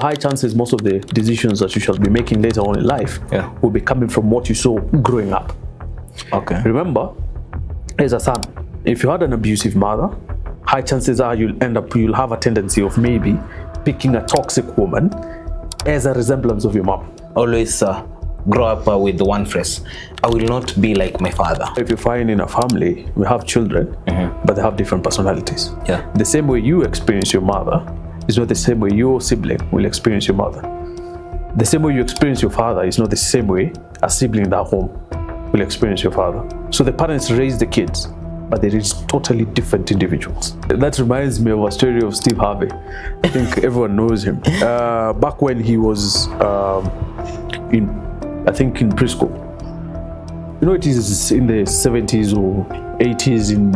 High chances most of the decisions that you shall be making later on in life will be coming from what you saw growing up. Okay. Remember, as a son, if you had an abusive mother, high chances are you'll have a tendency of maybe picking a toxic woman as a resemblance of your mom. Always grow up with one phrase: I will not be like my father. If you find in a family, we have children, but they have different personalities. Yeah. The same way you experience your mother is not the same way your sibling will experience your mother. The same way you experience your father is not the same way a sibling in that home will experience your father. So the parents raise the kids, but they raise totally different individuals. That reminds me of a story of Steve Harvey. I think everyone knows him. Back when he was in preschool. You know, it is in the 70s or 80s in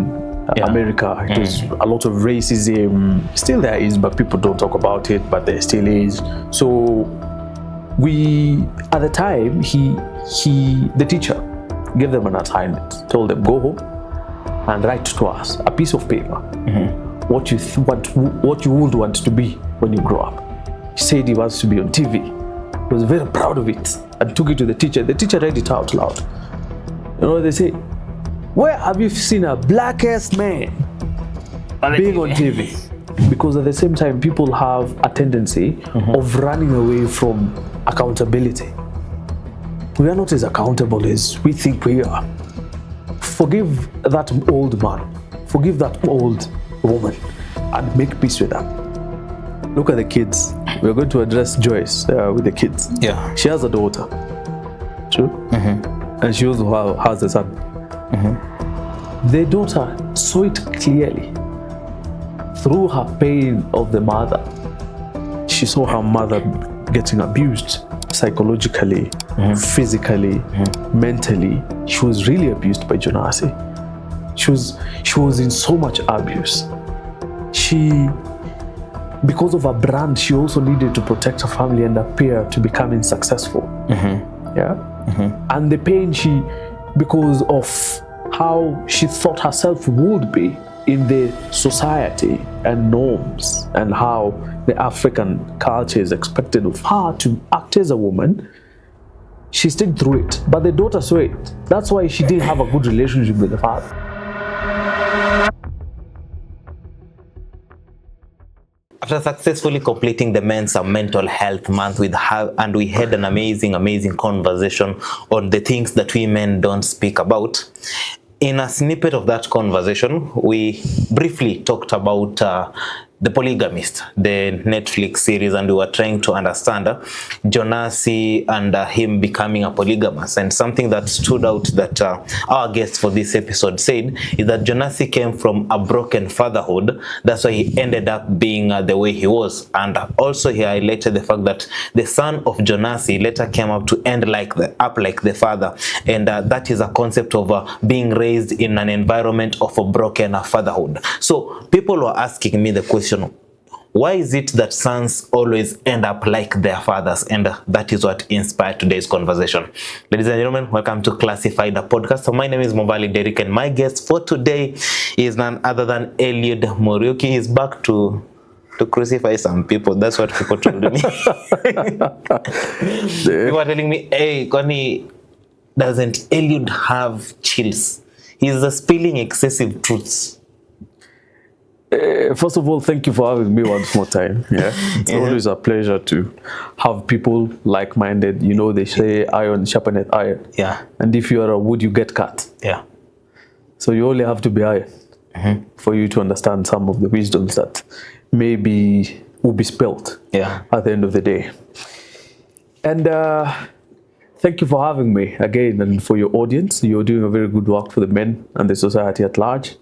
America. It was a lot of racism. Still there is, but people don't talk about it, but there still is. So at the time, the teacher gave them an assignment, told them, go home and write to us a piece of paper what you would want to be when you grow up. He said he wants to be on TV. He was very proud of it and took it to the teacher. The teacher read it out loud. You know what they say? Where have you seen a black-ass man being on TV? Because at the same time, people have a tendency of running away from accountability. We are not as accountable as we think we are. Forgive that old man, forgive that old woman, and make peace with them. Look at the kids. We're going to address Joyce with the kids. Yeah. She has a daughter. True? And she also has a son. The daughter saw it clearly. Through her pain of the mother, she saw her mother getting abused psychologically, physically, mentally. She was really abused by Jonasi. She was in so much abuse. Because of her brand, she also needed to protect her family and appear to becoming successful. And the pain because of how she thought herself would be in the society and norms, and how the African culture is expected of her to act as a woman, she stayed through it. But the daughter saw it. That's why she didn't have a good relationship with the father. After successfully completing the Men's Mental Health Month, we had an amazing conversation on the things that we men don't speak about. In a snippet of that conversation, we briefly talked about The Polygamist, the Netflix series, and we were trying to understand Jonasi and him becoming a polygamist. And something that stood out that our guest for this episode said is that Jonasi came from a broken fatherhood. That's why he ended up being the way he was. And also he highlighted the fact that the son of Jonasi later came up to end like the father. And that is a concept of being raised in an environment of a broken fatherhood. So people were asking me the question, why is it that sons always end up like their fathers? And that is what inspired today's conversation. Ladies and gentlemen, welcome to Classified, the podcast. So my name is Movali Derrick, and my guest for today is none other than Eliud Muriuki. He's back to crucify some people. That's what people told me. People were telling me, hey, Kwani, doesn't Eliud have chills? He's spilling excessive truths. First of all, thank you for having me once more time. It's always a pleasure to have people like-minded. You know, they say iron sharpeneth iron. And if you are a wood, you get cut. So you only have to be iron for you to understand some of the wisdoms that maybe will be spilled at the end of the day. And thank you for having me again, and for your audience. You're doing a very good work for the men and the society at large.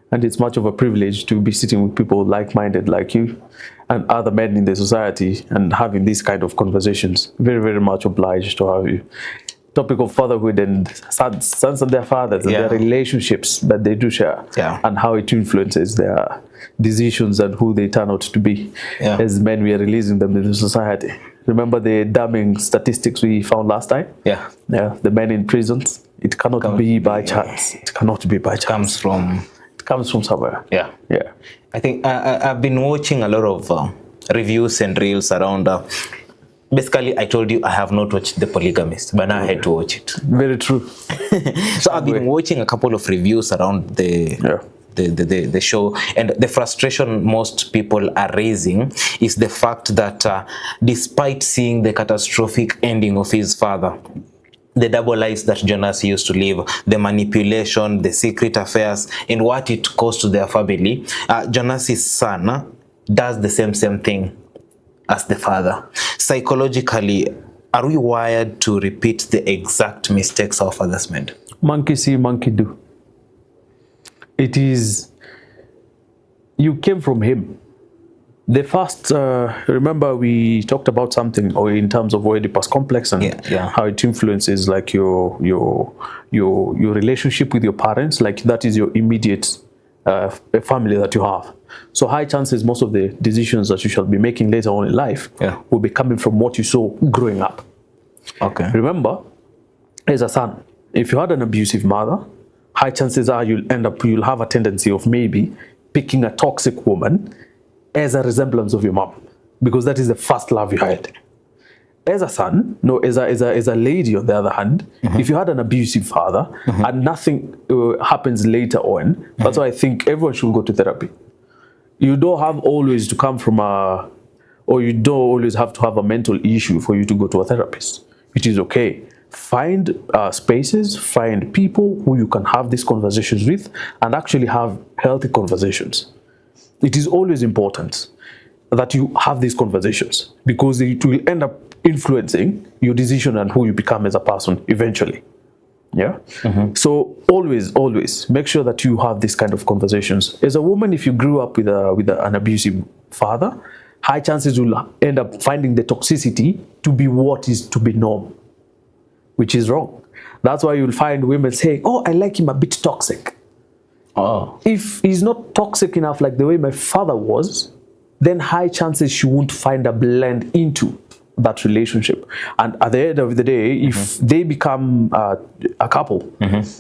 And it's much of a privilege to be sitting with people like-minded like you and other men in the society and having these kind of conversations. Very, very much obliged to have you. Topic of fatherhood and sons and their fathers and their relationships that they do share and how it influences their decisions and who they turn out to be. As men, we are releasing them in the society. Remember the damning statistics we found last time? The men in prisons. It cannot be by chance. It cannot be by chance. Comes from somewhere. I think I've been watching a lot of reviews and reels around. Basically, I told you I have not watched The Polygamist, but now I had to watch it. Very true. So I've been watching a couple of reviews around the show, and the frustration most people are raising is the fact that despite seeing the catastrophic ending of his father, the double lives that Jonasi used to live, the manipulation, the secret affairs, and what it caused to their family, Jonasi's son does the same thing as the father. Psychologically, are we wired to repeat the exact mistakes our fathers made? Monkey see, monkey do. It is, you came from him. The first, remember we talked about something or in terms of Oedipus complex and how it influences like your relationship with your parents, like that is your immediate family that you have. So high chances most of the decisions that you shall be making later on in life will be coming from what you saw growing up. Okay. Remember, as a son, if you had an abusive mother, high chances are you'll have a tendency of maybe picking a toxic woman as a resemblance of your mom, because that is the first love you had. As a son, no, as a lady on the other hand, if you had an abusive father and nothing happens later on, that's why I think everyone should go to therapy. You don't have always to come from or you don't always have to have a mental issue for you to go to a therapist. It is okay. Find spaces, find people who you can have these conversations with and actually have healthy conversations. It is always important that you have these conversations because it will end up influencing your decision and who you become as a person eventually. Yeah. So always make sure that you have this kind of conversations. As a woman, if you grew up with an abusive father, high chances you'll end up finding the toxicity to be what is to be norm, which is wrong. That's why you'll find women saying, "Oh, I like him a bit toxic." Oh. If he's not toxic enough like the way my father was, then high chances she won't find a blend into that relationship. And at the end of the day, if they become a couple,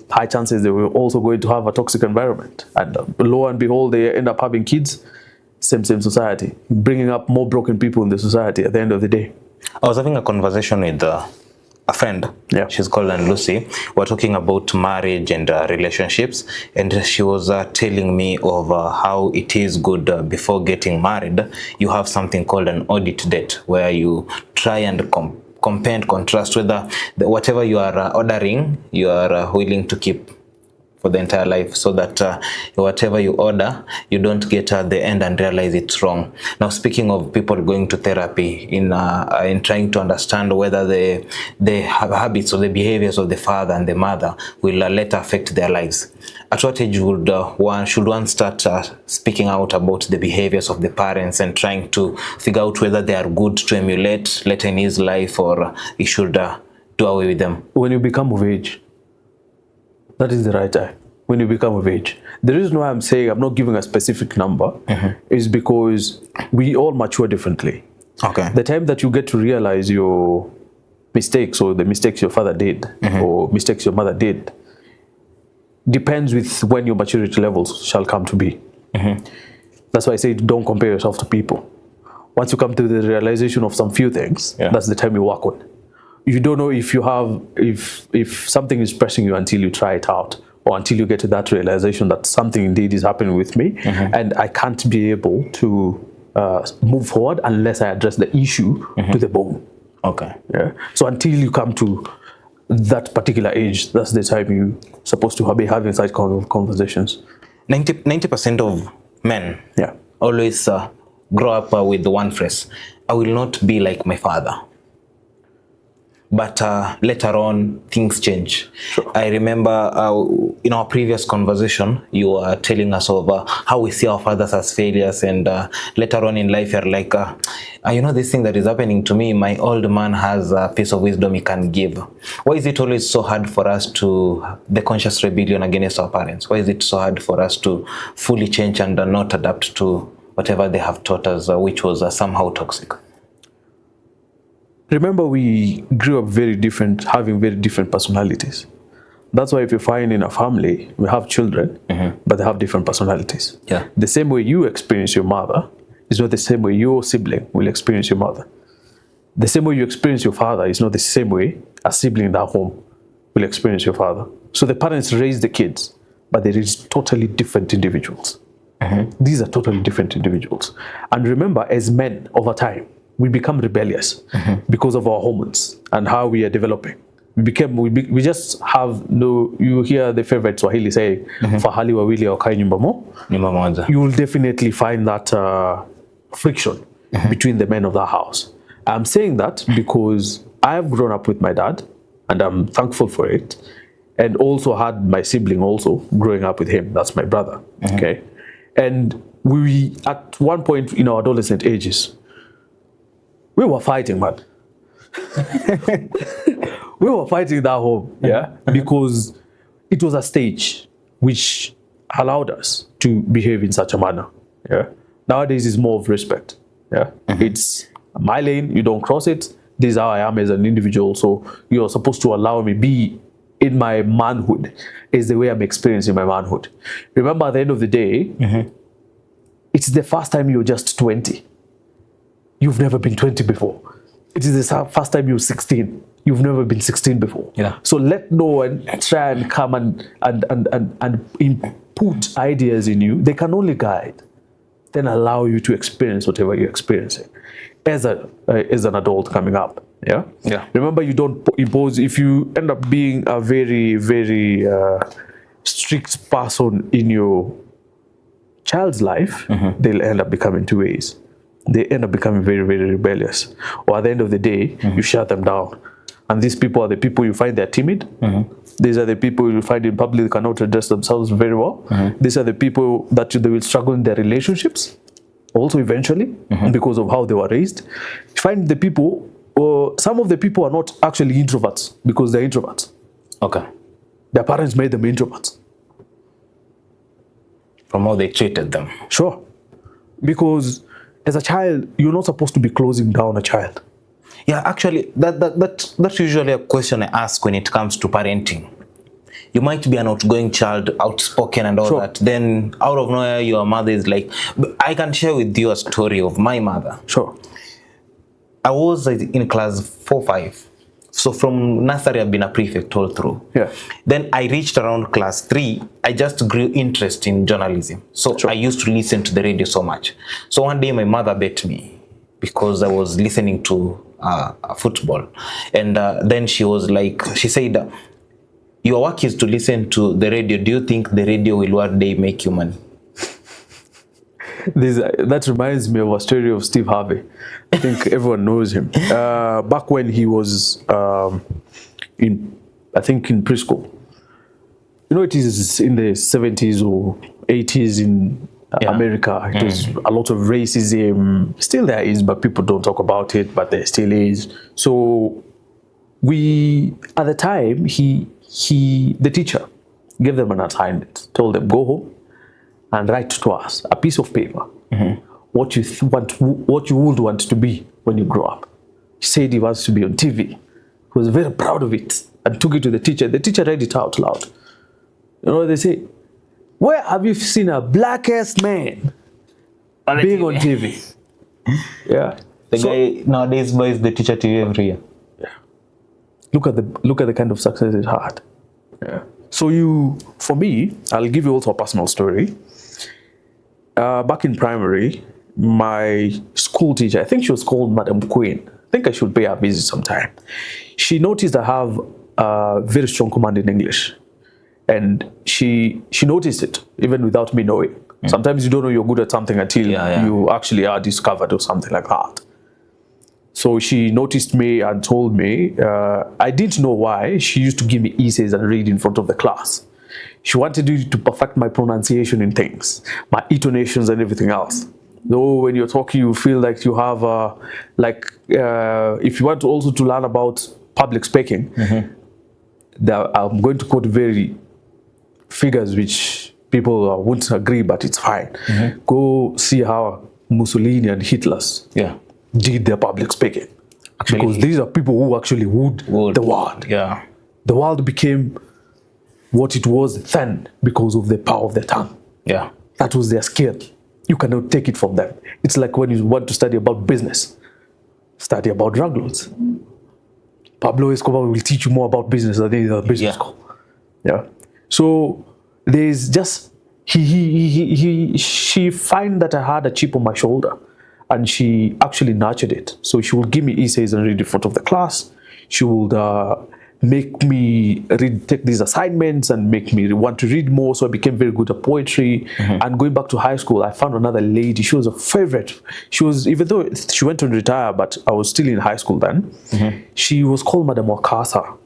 high chances they will also going to have a toxic environment. And lo and behold, they end up having kids, same society, bringing up more broken people in the society at the end of the day. I was having a conversation with a friend. She's called Lucy. We're talking about marriage and relationships, and she was telling me of how it is good before getting married. You have something called an audit date, where you try and compare and contrast whether whatever you are ordering, you are willing to keep for the entire life, so that whatever you order, you don't get at the end and realize it's wrong. Now, speaking of people going to therapy in trying to understand whether the habits or the behaviors of the father and the mother will later affect their lives, at what age should one start speaking out about the behaviors of the parents and trying to figure out whether they are good to emulate later in his life, or he should do away with them? When you become of age. That is the right time, when you become of age. The reason why I'm saying I'm not giving a specific number is because we all mature differently. Okay. The time that you get to realize your mistakes or the mistakes your father did or mistakes your mother did depends with when your maturity levels shall come to be. That's why I say don't compare yourself to people. Once you come to the realization of some few things, that's the time you work on. You don't know if something is pressing you until you try it out, or until you get to that realization that something indeed is happening with me, and I can't be able to move forward unless I address the issue to the bone. Okay. Yeah. So until you come to that particular age, that's the time you're supposed to be having such kind of conversations. 90% of men always grow up with the one phrase: "I will not be like my father." But later on, things change. Sure. I remember in our previous conversation, you were telling us over how we see our fathers as failures, and later on in life, you're like, you know, this thing that is happening to me, my old man has a piece of wisdom he can give. Why is it always so hard for us the conscious rebellion against our parents? Why is it so hard for us to fully change and not adapt to whatever they have taught us, which was somehow toxic? Remember, we grew up having very different personalities. That's why if you find in a family, we have children, but they have different personalities. Yeah. The same way you experience your mother is not the same way your sibling will experience your mother. The same way you experience your father is not the same way a sibling in that home will experience your father. So the parents raise the kids, but they raise totally different individuals. These are totally different individuals. And remember, as men, over time, we become rebellious because of our hormones and how we are developing. We just have no, you hear the favorite Swahili say, fahali wawili hawakai nyumba moja. You will definitely find that friction between the men of that house. I'm saying that because I have grown up with my dad, and I'm thankful for it, and also had my sibling also growing up with him. That's my brother. Okay, and we at one point in our adolescent ages, we were fighting, man. We were fighting that home, because it was a stage which allowed us to behave in such a manner. Nowadays it's more of respect. It's my lane, you don't cross it. This is how I am as an individual, so you're supposed to allow me be in my manhood, is the way I'm experiencing my manhood. Remember, at the end of the day, it's the first time you're just 20. You've never been 20 before. It is the first time you're 16. You've never been 16 before. So let no one try and come and input ideas in you. They can only guide, then allow you to experience whatever you're experiencing as an adult coming up. Remember, you don't impose. If you end up being a very, very strict person in your child's life, they'll end up becoming two ways. They end up becoming very, very rebellious. Or at the end of the day, you shut them down. And these people are the people you find they're timid. These are the people you find in public they cannot address themselves very well. These are the people that they will struggle in their relationships, also eventually, because of how they were raised. You find the people, some of the people are not actually introverts because they're introverts. Their parents made them introverts. From how they treated them. Sure. Because as a child, you're not supposed to be closing down a child. Actually, that's usually a question I ask when it comes to parenting. You might be an outgoing child, outspoken and all that. Then out of nowhere, your mother is like, I can share with you a story of my mother. I was in class 4-5. So from nursery, I've been a prefect all through. Then I reached around class 3. I just grew interest in journalism. So I used to listen to the radio so much. So one day my mother bet me because I was listening to football. And then she was like, she said, your work is to listen to the radio. Do you think the radio will one day make you money? That reminds me of a story of Steve Harvey. I think everyone knows him. Back when he was in preschool. You know, it is in the 70s or 80s in America. It was a lot of racism. Still there is, but people don't talk about it, but there still is. So at the time, the teacher gave them an assignment, told them, go home and write to us a piece of paper what you would want to be when you grow up. He said he wants to be on TV. He was very proud of it and took it to the teacher. The teacher read it out loud. You know what they say? Where have you seen a blackest man being on TV? The guy nowadays buys the teacher TV every year. Look at the kind of success it had. So for me, I'll give you also a personal story. Back in primary, my school teacher, I think she was called Madam Queen. I think I should pay her a visit sometime. She noticed I have a very strong command in English. And she noticed it, even without me knowing. Sometimes you don't know you're good at something until you actually are discovered or something like that. So she noticed me and told me, I didn't know why, she used to give me essays and read in front of the class. She wanted you to perfect my pronunciation in things, my intonations and everything else. Though when you're talking, you feel like you have, if you want to also to learn about public speaking, I'm going to quote very figures which people wouldn't agree, but it's fine. Go see how Mussolini and Hitler's did their public speaking. Actually, because these are people who actually ruled the world. The world became what it was then because of the power of their tongue. That was their skill. You cannot take it from them. It's like when you want to study about business, study about drug lords. Pablo Escobar will teach you more about business than any other business school. Yeah. So there's just she find that I had a chip on my shoulder, and she actually nurtured it. So she would give me essays and read in front of the class. She would make me take these assignments and make me want to read more. So I became very good at poetry. And going back to high school, I found another lady. She was a favorite. She was, even though she went to retire, but I was still in high school then. She was called Madam Wakasa.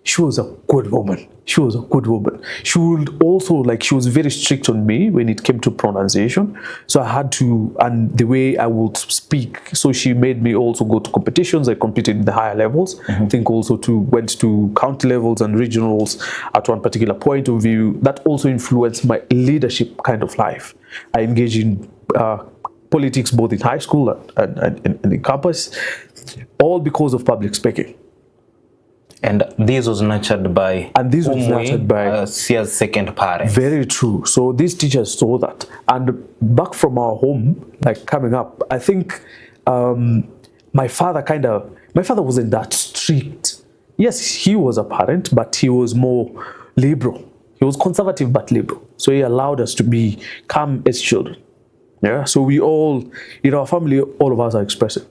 She was a good woman. She was a good woman. She would also, like, she was very strict on me when it came to pronunciation. So I had to, and the way I would speak. So she made me also go to competitions. I competed in the higher levels. I think also went to county levels and regionals at one particular point of view. That also influenced my leadership kind of life. I engaged in politics both in high school and in campus, all because of public speaking. And this was nurtured by Sia's second parent. Very true. So these teachers saw that. And back from our home, like coming up, I think my father wasn't that strict. Yes, he was a parent, but he was more liberal. He was conservative but liberal. So he allowed us to become as children. Yeah. So we all, in our family, all of us are expressive.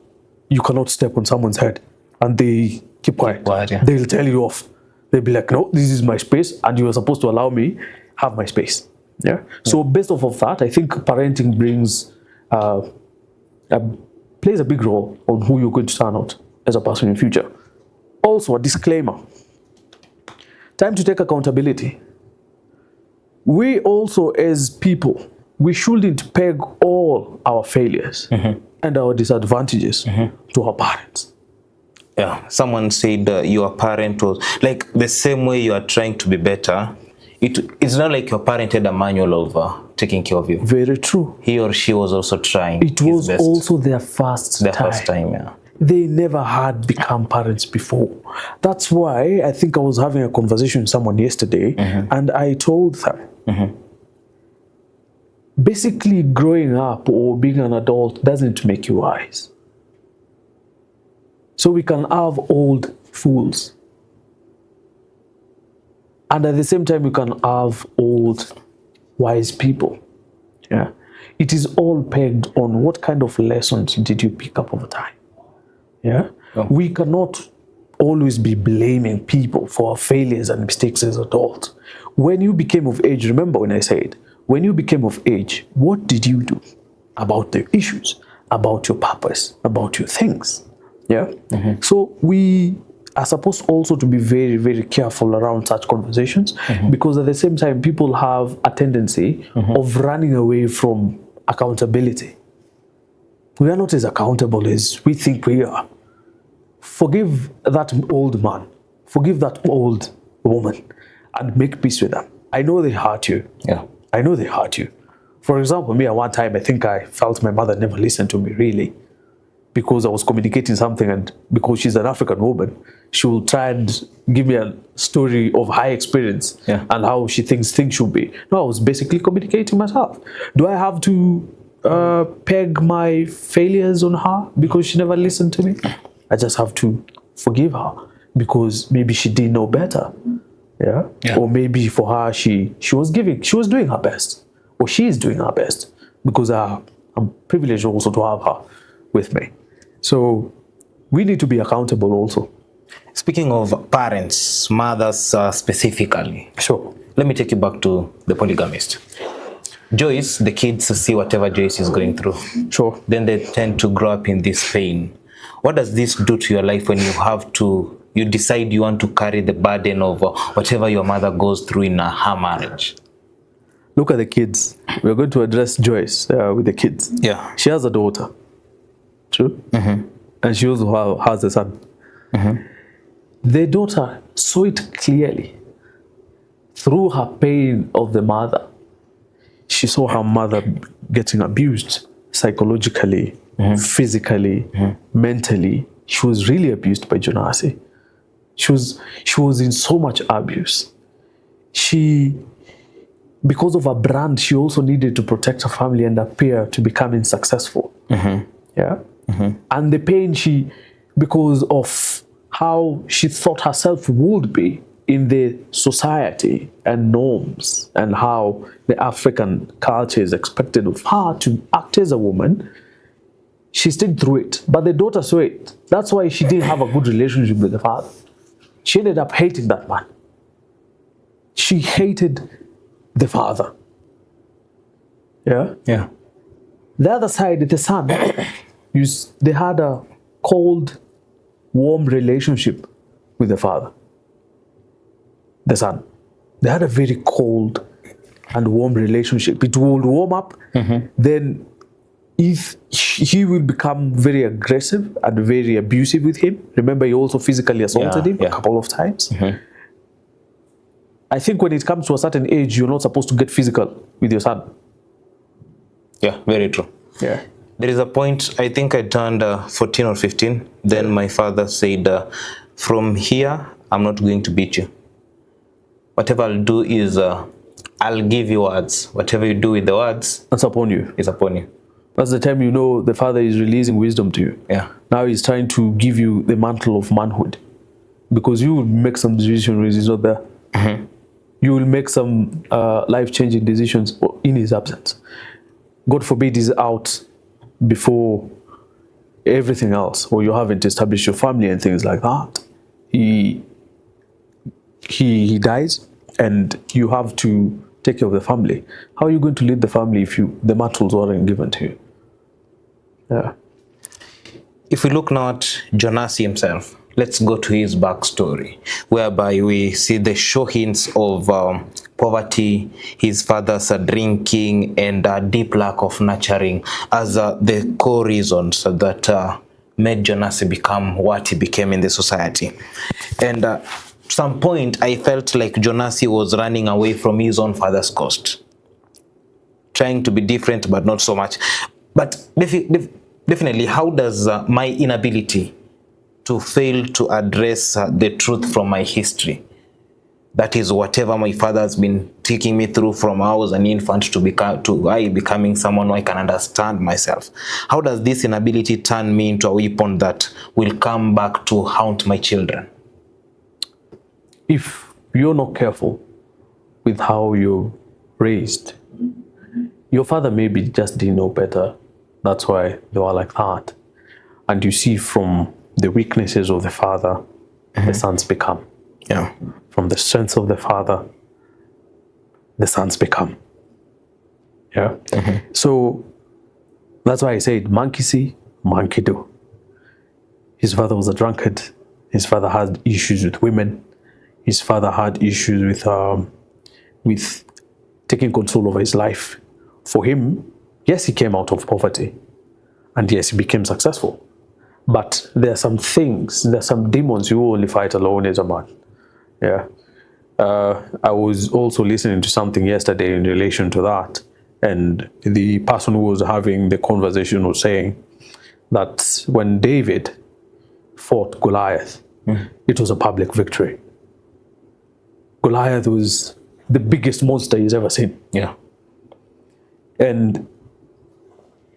You cannot step on someone's head and they keep quiet. Yeah. They'll tell you off. They'll be like, no, this is my space, and you are supposed to allow me have my space. Yeah. So based off of that, I think parenting plays a big role on who you're going to turn out as a person in the future. Also, a disclaimer. Time to take accountability. We also, as people, we shouldn't peg all our failures and our disadvantages to our parents. Yeah, someone said your parent was like the same way you are trying to be better. It's not like your parent had a manual of taking care of you. Very true. He or she was also trying. It was also their first time. Yeah. They never had become parents before. That's why I think I was having a conversation with someone yesterday, and I told them, basically growing up or being an adult doesn't make you wise. So we can have old fools. And at the same time, we can have old wise people. Yeah. It is all pegged on what kind of lessons did you pick up over time. Yeah. Oh. We cannot always be blaming people for our failures and mistakes as adults. When you became of age, remember when I said, when you became of age, what did you do about the issues, about your purpose, about your things? Yeah. So we are supposed also to be very, very careful around such conversations, because at the same time, people have a tendency of running away from accountability. We are not as accountable as we think we are. Forgive that old man, forgive that old woman, and make peace with them. I know they hurt you. Yeah. I know they hurt you. For example, me at one time, I think I felt my mother never listened to me really, because I was communicating something, and because she's an African woman, she will try and give me a story of high experience and how she thinks things should be. No, I was basically communicating myself. Do I have to peg my failures on her because she never listened to me? I just have to forgive her because maybe she didn't know better. Yeah. Or maybe for her, she was doing her best, or she is doing her best, because I'm privileged also to have her with me. So we need to be accountable also. Speaking of parents, mothers specifically. Sure. Let me take you back to the Polygamist. Joyce, the kids see whatever Joyce is going through. Sure. Then they tend to grow up in this pain. What does this do to your life when you decide you want to carry the burden of whatever your mother goes through in her marriage? Look at the kids. We're going to address Joyce with the kids. Yeah. She has a daughter. True. And she also has a son. The daughter saw it clearly. Through her pain of the mother, she saw her mother getting abused psychologically, physically, mentally. She was really abused by Jonasi. She was in so much abuse. She because of her brand, she also needed to protect her family and appear to becoming successful. Yeah. And the pain because of how she thought herself would be in the society and norms and how the African culture is expected of her to act as a woman, she stayed through it. But the daughter saw it. That's why she didn't have a good relationship with the father. She ended up hating that man. She hated the father. Yeah? Yeah. The other side, the son, they had a cold, warm relationship with the father. The son. They had a very cold and warm relationship. It will warm up, then if he will become very aggressive and very abusive with him. Remember, he also physically assaulted him a couple of times. I think when it comes to a certain age, you're not supposed to get physical with your son. Yeah, very true. Yeah. There is a point, I think I turned 14 or 15. Then my father said, from here, I'm not going to beat you. Whatever I'll do is, I'll give you words. Whatever you do with the words, that's upon you. It's upon you. That's the time you know the father is releasing wisdom to you. Yeah. Now he's trying to give you the mantle of manhood. Because you will make some decisions when he's not there. You will make some life-changing decisions in his absence. God forbid he's out before everything else, or you haven't established your family and things like that. He dies, and you have to take care of the family. How are you going to lead the family if the mantles weren't given to you? Yeah. If we look now at Jonasi himself, let's go to his backstory, whereby we see the show hints of poverty, his father's drinking, and a deep lack of nurturing as the core reasons that made Jonasi become what he became in the society. And at some point, I felt like Jonasi was running away from his own father's coast, trying to be different, but not so much. But definitely, how does my inability to fail to address the truth from my history, that is whatever my father has been taking me through from I was an infant to I becoming someone who I can understand myself, how does this inability turn me into a weapon that will come back to haunt my children? If you're not careful with how you're raised, your father maybe just didn't know better. That's why they were like that. And you see from the weaknesses of the father, the sons become. Yeah. From the strengths of the father, the sons become. Yeah. So that's why I said, monkey see, monkey do. His father was a drunkard. His father had issues with women. His father had issues with taking control over his life. For him, yes, he came out of poverty. And yes, he became successful. But there are some things, there are some demons you only fight alone as a man. Yeah. I was also listening to something yesterday in relation to that. And the person who was having the conversation was saying that when David fought Goliath, it was a public victory. Goliath was the biggest monster he's ever seen. Yeah.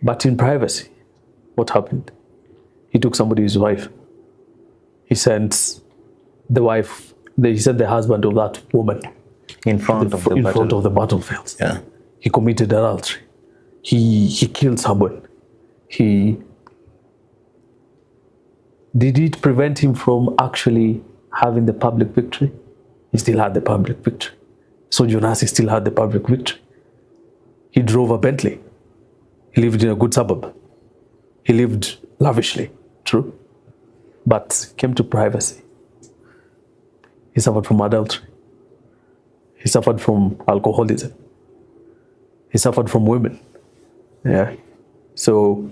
But in privacy, what happened? He took somebody's wife. He sent the wife, he sent the husband of that woman in front of the battlefield. Yeah. He committed adultery. He killed someone. Did it prevent him from actually having the public victory? He still had the public victory. So Jonasi still had the public victory. He drove a Bentley. He lived in a good suburb. He lived lavishly, true. But came to privacy. He suffered from adultery. He suffered from alcoholism. He suffered from women. Yeah. So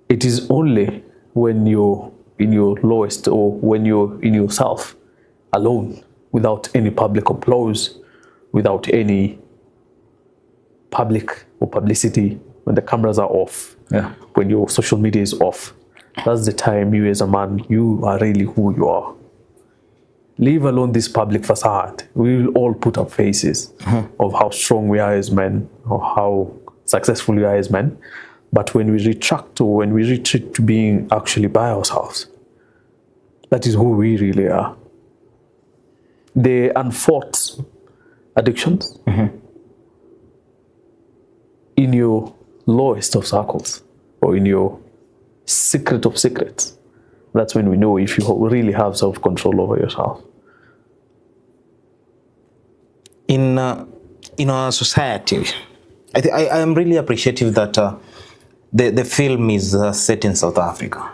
it is only when you're in your lowest, or when you're in yourself alone, without any public applause, without any public or publicity, when the cameras are off, when your social media is off, that's the time you as a man, you are really who you are. leave alone this public facade. We will all put up faces of how strong we are as men, or how successful we are as men. But when we retract, or when we retreat to being actually by ourselves, that is who we really are. The unfought addictions in your lowest of circles, or in your secret of secrets, that's when we know if you really have self-control over yourself. In our society, I am really appreciative that the film is set in South Africa.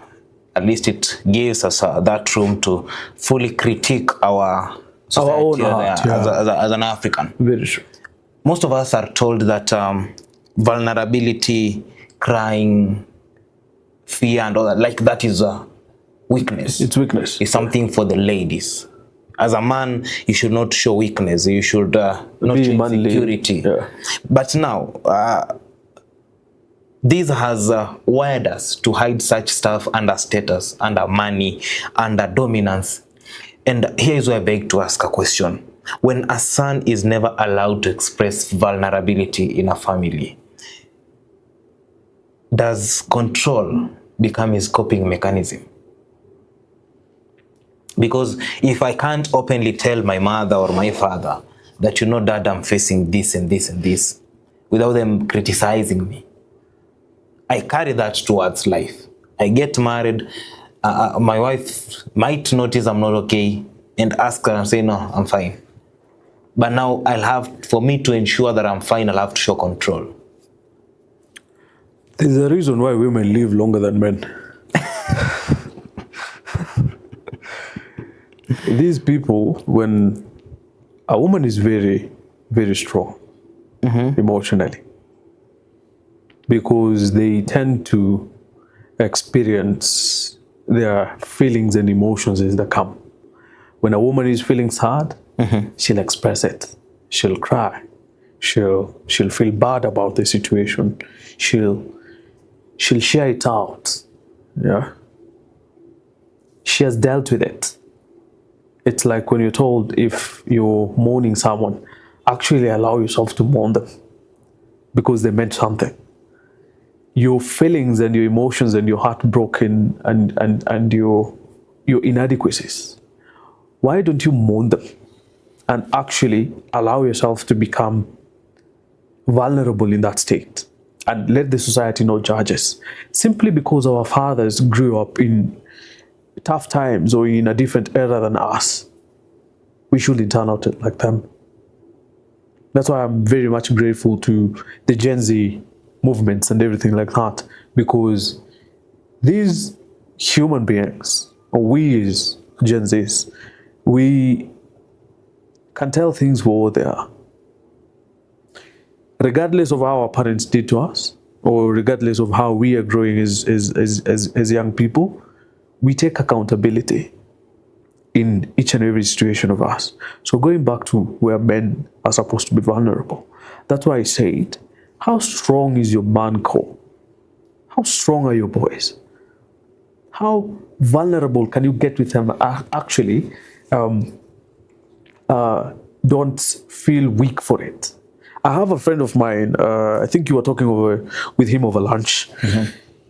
At least it gives us that room to fully critique our society as an African. Very true. Most of us are told that vulnerability, crying, fear, and all that, like that is a weakness. It's weakness. It's something for the ladies. As a man, you should not show weakness. You should not show insecurity. Yeah. But now, this has wired us to hide such stuff under status, under money, under dominance. And here is where I beg to ask a question. When a son is never allowed to express vulnerability in a family, does control become his coping mechanism? Because if I can't openly tell my mother or my father that, you know, Dad, I'm facing this and this and this, without them criticizing me, I carry that towards life. I get married, my wife might notice I'm not okay and ask her and say, no, I'm fine. But now for me to ensure that I'm fine, I'll have to show control. There's a reason why women live longer than men. These people, when a woman is very, very strong emotionally, because they tend to experience their feelings and emotions as they come. When a woman is feeling sad, she'll express it. She'll cry. She'll feel bad about the situation. She'll share it out. Yeah. She has dealt with it. It's like when you're told, if you're mourning someone, actually allow yourself to mourn them because they meant something. Your feelings and your emotions and your heartbroken and your inadequacies, why don't you mourn them and actually allow yourself to become vulnerable in that state and let the society not judge us? Simply because our fathers grew up in tough times or in a different era than us, we shouldn't turn out like them. That's why I'm very much grateful to the Gen Z movements and everything like that, because these human beings, or we as Gen Zs, we can tell things for what they are. Regardless of how our parents did to us, or regardless of how we are growing as young people, we take accountability in each and every situation of us. So going back to where men are supposed to be vulnerable, that's why I said, how strong is your man core? How strong are your boys? How vulnerable can you get with them? Actually, don't feel weak for it. I have a friend of mine, I think you were talking with him over lunch.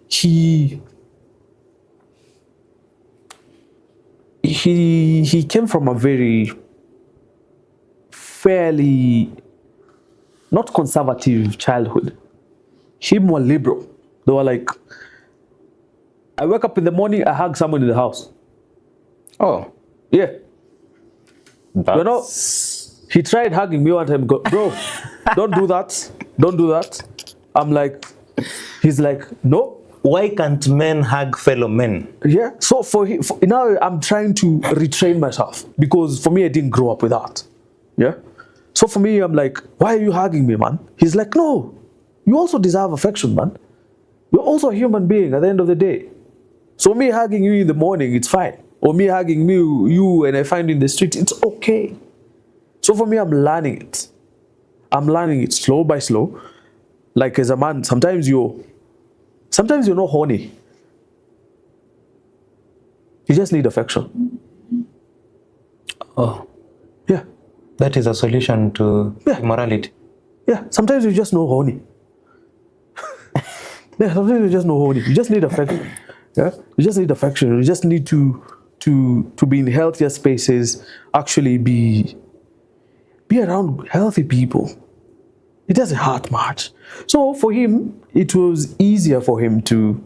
He came from a very fairly not conservative childhood. Him were liberal. They were like, I wake up in the morning, I hug someone in the house. Oh. Yeah. You know, he tried hugging me one time, bro, don't do that. Don't do that. I'm like, he's like, no. Why can't men hug fellow men? Yeah. So for now, I'm trying to retrain myself, because for me, I didn't grow up with that. Yeah. So for me, I'm like, why are you hugging me, man? He's like, no, you also deserve affection, man. You're also a human being at the end of the day. So me hugging you in the morning, it's fine. Or me hugging you and I find you in the street, it's okay. So for me, I'm learning it. I'm learning it slow by slow. Like as a man, sometimes you're not horny. You just need affection. Oh, Yeah. that is a solution to immorality. Yeah. Sometimes you just know horny. Yeah, sometimes you just know horny. You just need affection. Yeah. You just need affection. You just need to be in healthier spaces, actually be around healthy people. It doesn't hurt much. So for him, it was easier for him to.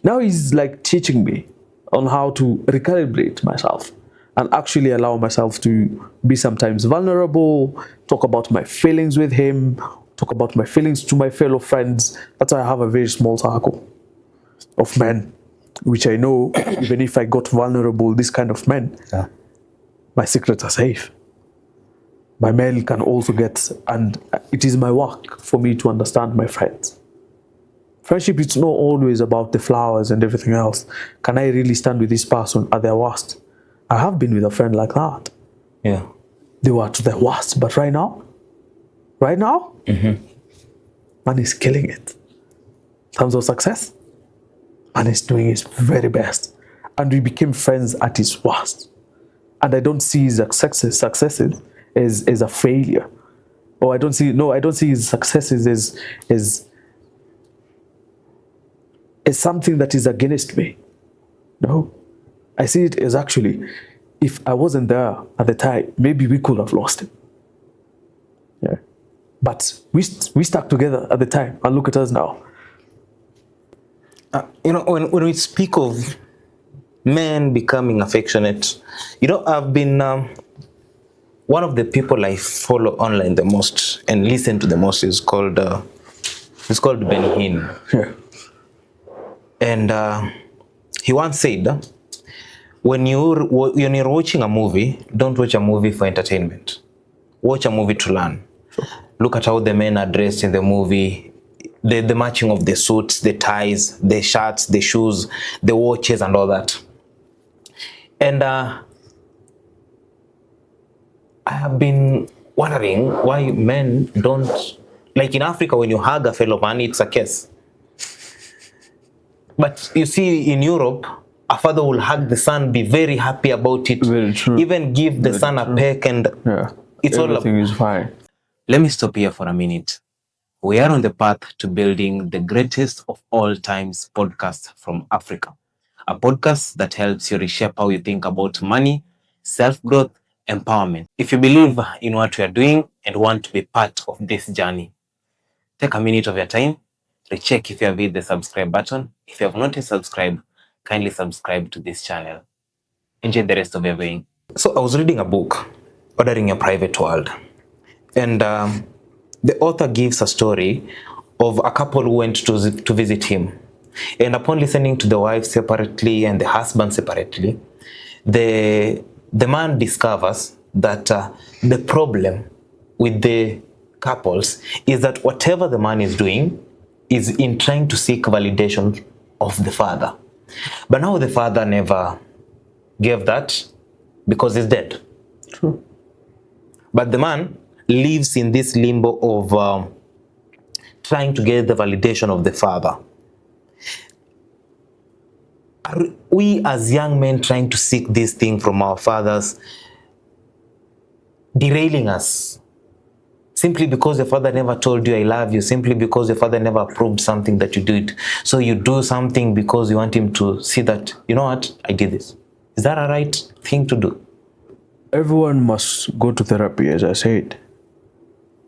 Now he's like teaching me on how to recalibrate myself and actually allow myself to be sometimes vulnerable, talk about my feelings with him, talk about my feelings to my fellow friends. That's why I have a very small circle of men, which I know even if I got vulnerable, this kind of men, my secrets are safe. My mail can also get, and it is my work for me to understand my friends. Friendship is not always about the flowers and everything else. Can I really stand with this person at their worst? I have been with a friend like that. Yeah. They were to their worst, but right now, man is killing it. In terms of success, man is doing his very best. And we became friends at his worst. And I don't see his successes as a failure. Or I don't see his successes as something that is against me. No. I see it as actually, if I wasn't there at the time, maybe we could have lost him. Yeah. But we stuck together at the time, and look at us now. When we speak of men becoming affectionate, I've been one of the people I follow online the most and listen to the most is called Ben Hinn. Yeah. And he once said, when you're watching a movie, don't watch a movie for entertainment. Watch a movie to learn. Sure. Look at how the men are dressed in the movie, the matching of the suits, the ties, the shirts, the shoes, the watches, and all that. And I have been wondering why men don't, like in Africa, when you hug a fellow man, it's a kiss. But you see, in Europe, a father will hug the son, be very happy about it, Very true. even give the son a peck, and it's everything is fine. Let me stop here for a minute. We are on the path to building the greatest of all times podcast from Africa. A podcast that helps you reshape how you think about money, self-growth, empowerment. If you believe in what we are doing and want to be part of this journey, take a minute of your time, recheck if you have hit the subscribe button. If you have not yet subscribed, kindly subscribe to this channel. Enjoy the rest of your viewing. So I was reading a book, Ordering Your Private World. And the author gives a story of a couple who went to visit him. And upon listening to the wife separately and the husband separately, the man discovers that the problem with the couples is that whatever the man is doing is in trying to seek validation of the father. But now the father never gave that because he's dead. True. But the man lives in this limbo of trying to get the validation of the father. Are we as young men trying to seek this thing from our fathers, derailing us? Simply because your father never told you I love you, simply because your father never approved something that you did. So you do something because you want him to see that, you know what, I did this. Is that a right thing to do? Everyone must go to therapy, as I said.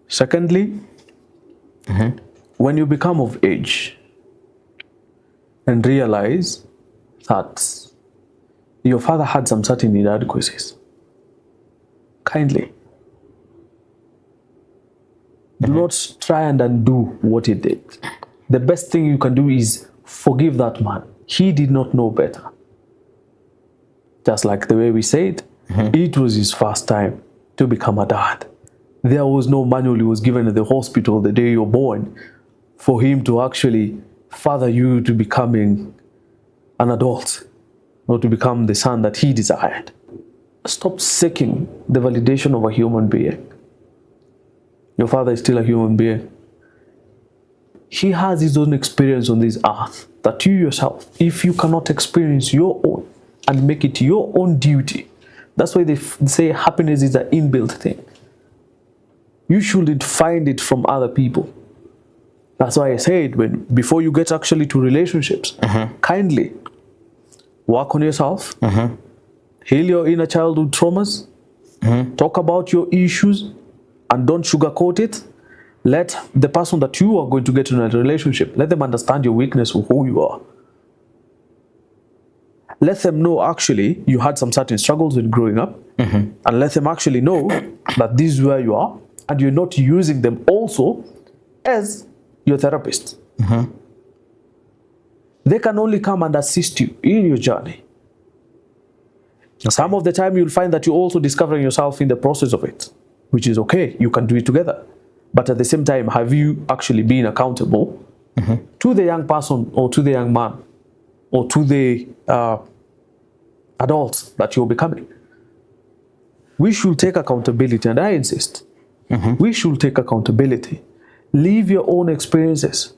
Secondly, when you become of age and realize that your father had some certain inadequacies, kindly do not try and undo what he did. The best thing you can do is forgive that man. He did not know better. Just like the way we said, it was his first time to become a dad. There was no manual he was given at the hospital the day you're born for him to actually father you to becoming an adult or to become the son that he desired. Stop seeking the validation of a human being. Your father is still a human being. He has his own experience on this earth that you yourself, if you cannot experience your own and make it your own duty That's why they say happiness is an inbuilt thing. You shouldn't find it from other people. That's why I said, before you get actually to relationships, kindly work on yourself, heal your inner childhood traumas, talk about your issues, and don't sugarcoat it. Let the person that you are going to get in a relationship, let them understand your weakness or who you are. Let them know actually you had some certain struggles with growing up, and let them actually know that this is where you are, and you're not using them also as your therapist. They can only come and assist you in your journey. Some of the time you'll find that you're also discovering yourself in the process of it, which is okay. You can do it together. But at the same time, have you actually been accountable to the young person or to the young man or to the adults that you're becoming? We should take accountability, and I insist. We should take accountability. Live your own experiences.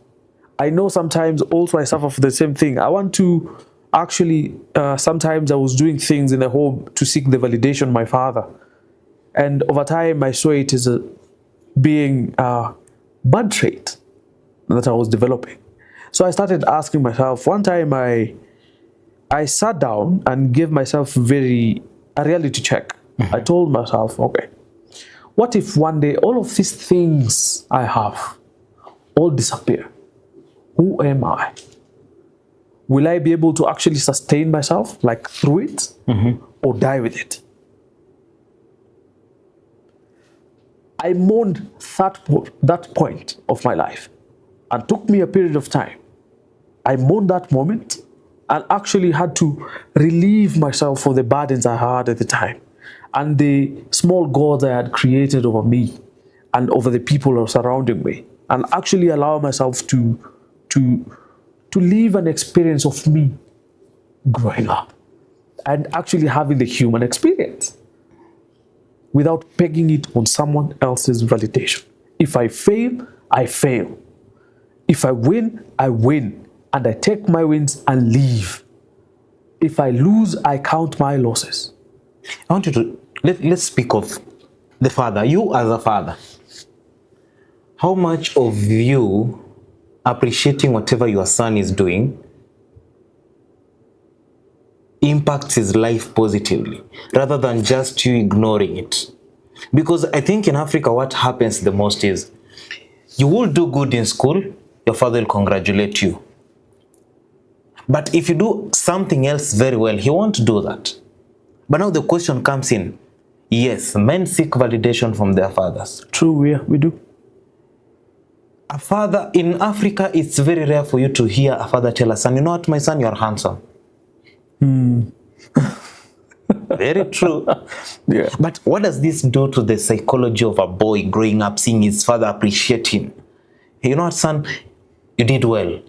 I know sometimes also I suffer from the same thing. I want to actually, sometimes I was doing things in the home to seek the validation of my father. And over time, I saw it as being a bad trait that I was developing. So I started asking myself, one time I sat down and gave myself a reality check. I told myself, okay, what if one day all of these things I have all disappear? Who am I? Will I be able to actually sustain myself, like through it, or die with it? I mourned that point of my life, and took me a period of time. I mourned that moment and actually had to relieve myself for the burdens I had at the time and the small gods I had created over me and over the people who are surrounding me, and actually allow myself to live an experience of me growing up and actually having the human experience without pegging it on someone else's validation. If I fail, I fail. If I win, I win, and I take my wins and leave. If I lose, I count my losses. I want you to, let's speak of the father. You as a father, how much of you appreciating whatever your son is doing impacts his life positively, rather than just you ignoring it? Because I think in Africa, what happens the most is you will do good in school, your father will congratulate you. But if you do something else very well, he won't do that. But now the question comes in, yes, men seek validation from their fathers. True, we do. A father in Africa, it's very rare for you to hear a father tell a son, you know what, my son, you're handsome. Very true. Yeah. But what does this do to the psychology of a boy growing up, seeing his father appreciate him? Hey, you know what, son, you did well.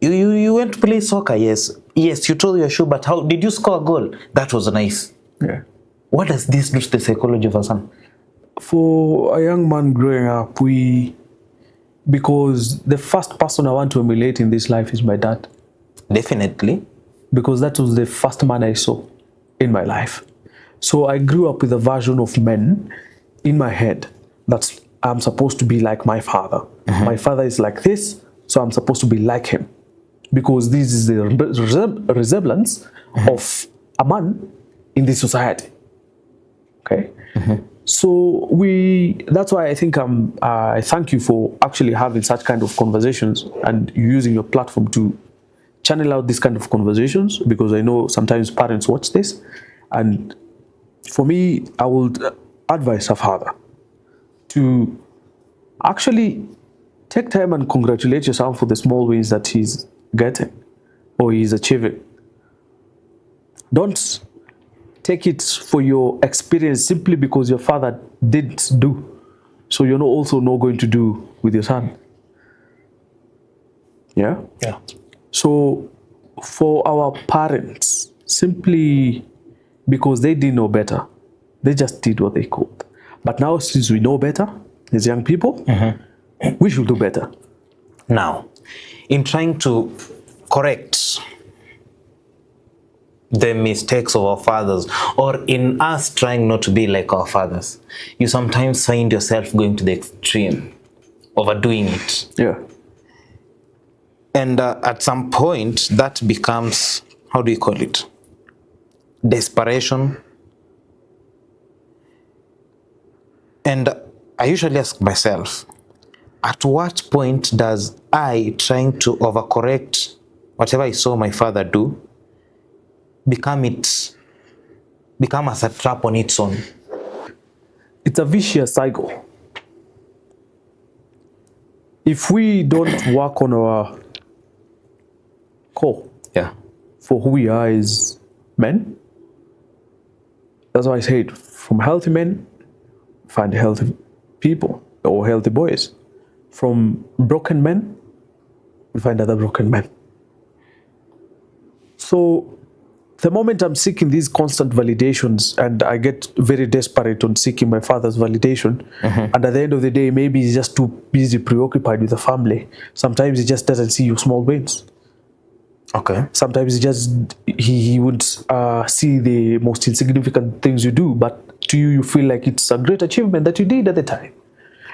You went to play soccer, yes. Yes, you told your shoe, but how did you score a goal? That was nice. Yeah. What does this do to the psychology of a son? For a young man growing up, because the first person I want to emulate in this life is my dad. Definitely. Because that was the first man I saw in my life. So I grew up with a version of men in my head that I'm supposed to be like my father. My father is like this, so I'm supposed to be like him. Because this is the resemblance of a man in this society. Okay? So that's why I think I thank you for actually having such kind of conversations and using your platform to channel out this kind of conversations, because I know sometimes parents watch this. And for me, I would advise a father to actually take time and congratulate yourself for the small wins that he's getting or he's achieving. Don't take it for your experience simply because your father didn't do, so you're also not going to do with your son. Yeah? Yeah. So for our parents, simply because they didn't know better, they just did what they could. But now, since we know better as young people, we should do better. Now, in trying to correct the mistakes of our fathers, or in us trying not to be like our fathers, you sometimes find yourself going to the extreme, overdoing it. Yeah. And at some point, that becomes, how do you call it? Desperation. And I usually ask myself, at what point does I, trying to overcorrect whatever I saw my father do, become as a trap on its own? It's a vicious cycle. If we don't work on our core, for who we are as men, that's why I said, from healthy men, find healthy people or healthy boys. From broken men, we find other broken men. So the moment I'm seeking these constant validations, and I get very desperate on seeking my father's validation, and at the end of the day, maybe he's just too busy, preoccupied with the family. Sometimes he just doesn't see your small wins. Okay. Sometimes he would see the most insignificant things you do, but to you, you feel like it's a great achievement that you did at the time.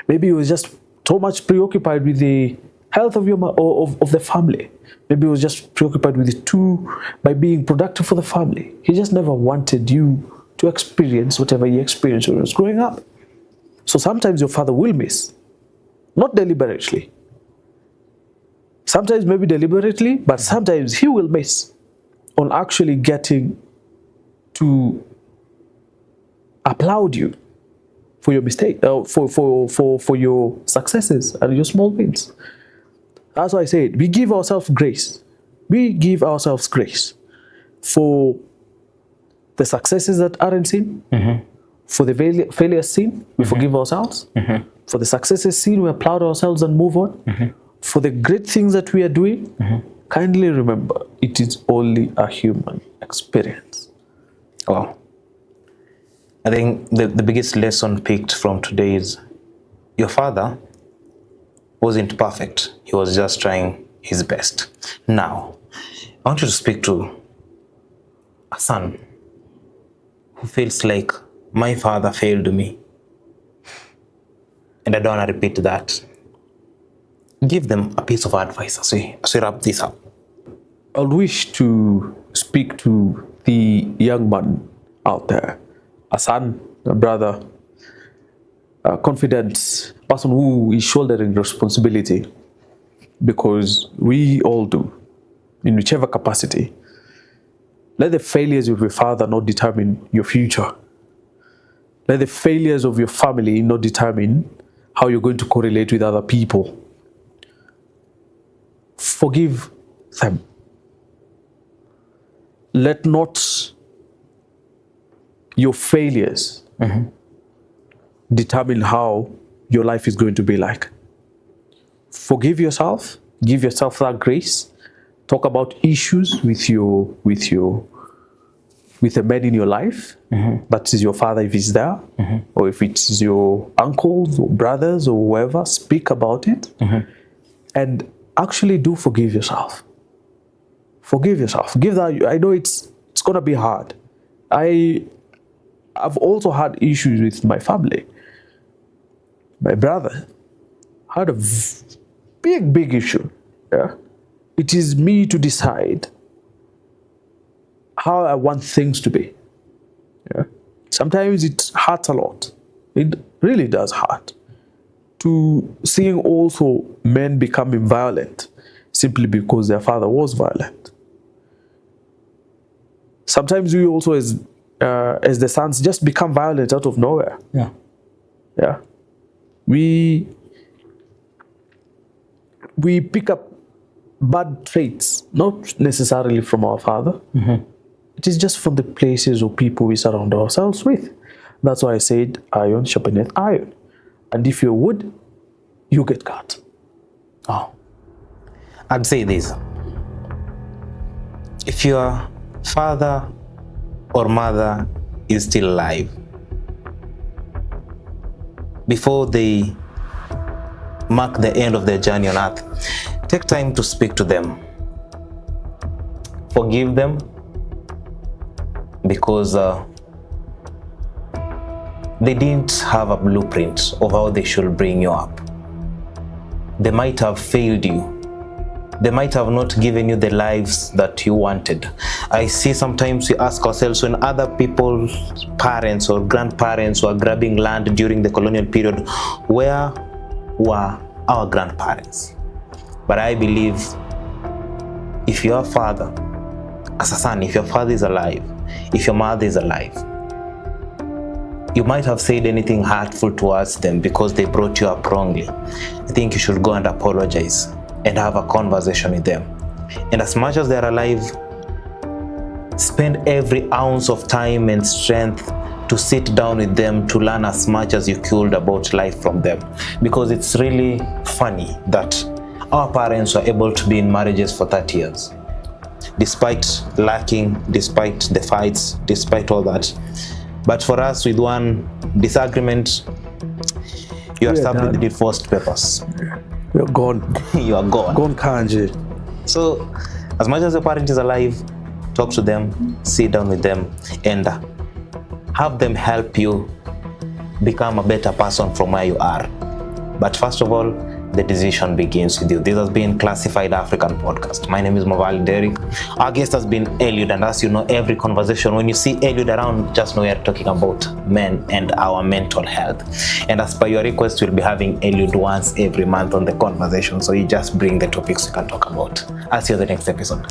Maybe he was just so much preoccupied with the health of of the family. Maybe he was just preoccupied with it too, by being productive for the family. He just never wanted you to experience whatever he experienced when he was growing up. So sometimes your father will miss, not deliberately. Sometimes maybe deliberately, but sometimes he will miss on actually getting to applaud you for your mistake, for your successes and your small wins. That's why I said, we give ourselves grace. We give ourselves grace for the successes that aren't seen, for the failures seen, we forgive ourselves. For the successes seen, we applaud ourselves and move on. For the great things that we are doing, kindly remember, it is only a human experience. Wow. I think the biggest lesson picked from today is your father wasn't perfect. He was just trying his best. Now, I want you to speak to a son who feels like, my father failed me, and I don't want to repeat that. Give them a piece of advice as we wrap this up. I wish to speak to the young man out there, a son, a brother, a confident person who is shouldering responsibility, because we all do, in whichever capacity. Let the failures of your father not determine your future. Let the failures of your family not determine how you're going to correlate with other people. Forgive them. Let not your failures determine how your life is going to be like. Forgive yourself. Give yourself that grace. Talk about issues with the men in your life. That is your father if he's there, or if it's your uncles or brothers or whoever. Speak about it, and actually do forgive yourself. Forgive yourself. Give that. I know it's gonna be hard. I've also had issues with my family. My brother had a big issue. Yeah, it is me to decide how I want things to be. Yeah, sometimes it hurts a lot. It really does hurt to seeing also men becoming violent simply because their father was violent. Sometimes we also, as the sons, just become violent out of nowhere. Yeah. We pick up bad traits, not necessarily from our father. It is just from the places or people we surround ourselves with. That's why I said, iron sharpeneth iron. And if you're wood, you get cut. Oh, I'd say this. If your father or mother is still alive, before they mark the end of their journey on earth, take time to speak to them. Forgive them. because they didn't have a blueprint of how they should bring you up. They might have failed you. They might have not given you the lives that you wanted. I see sometimes we ask ourselves, when other people's parents or grandparents were grabbing land during the colonial period, where were our grandparents? But I believe if your father, as a son, if your father is alive, if your mother is alive, you might have said anything hurtful towards them because they brought you up wrongly. I think you should go and apologize and have a conversation with them. And as much as they're alive, spend every ounce of time and strength to sit down with them, to learn as much as you could about life from them. Because it's really funny that our parents were able to be in marriages for 30 years. Despite lacking, despite the fights, despite all that. But for us, with one disagreement, you are stabbed with the divorce papers. You're gone. You are gone. Gone Kanji. So, as much as your parent is alive, talk to them, sit down with them, and have them help you become a better person from where you are. But first of all, the decision begins with you. This has been Classified African Podcast. My name is Mavali Derek. Our guest has been Eliud, and as you know, every conversation, when you see Eliud around, just know we are talking about men and our mental health. And as per your request, we'll be having Eliud once every month on the conversation. So you just bring the topics we can talk about. I'll see you in the next episode.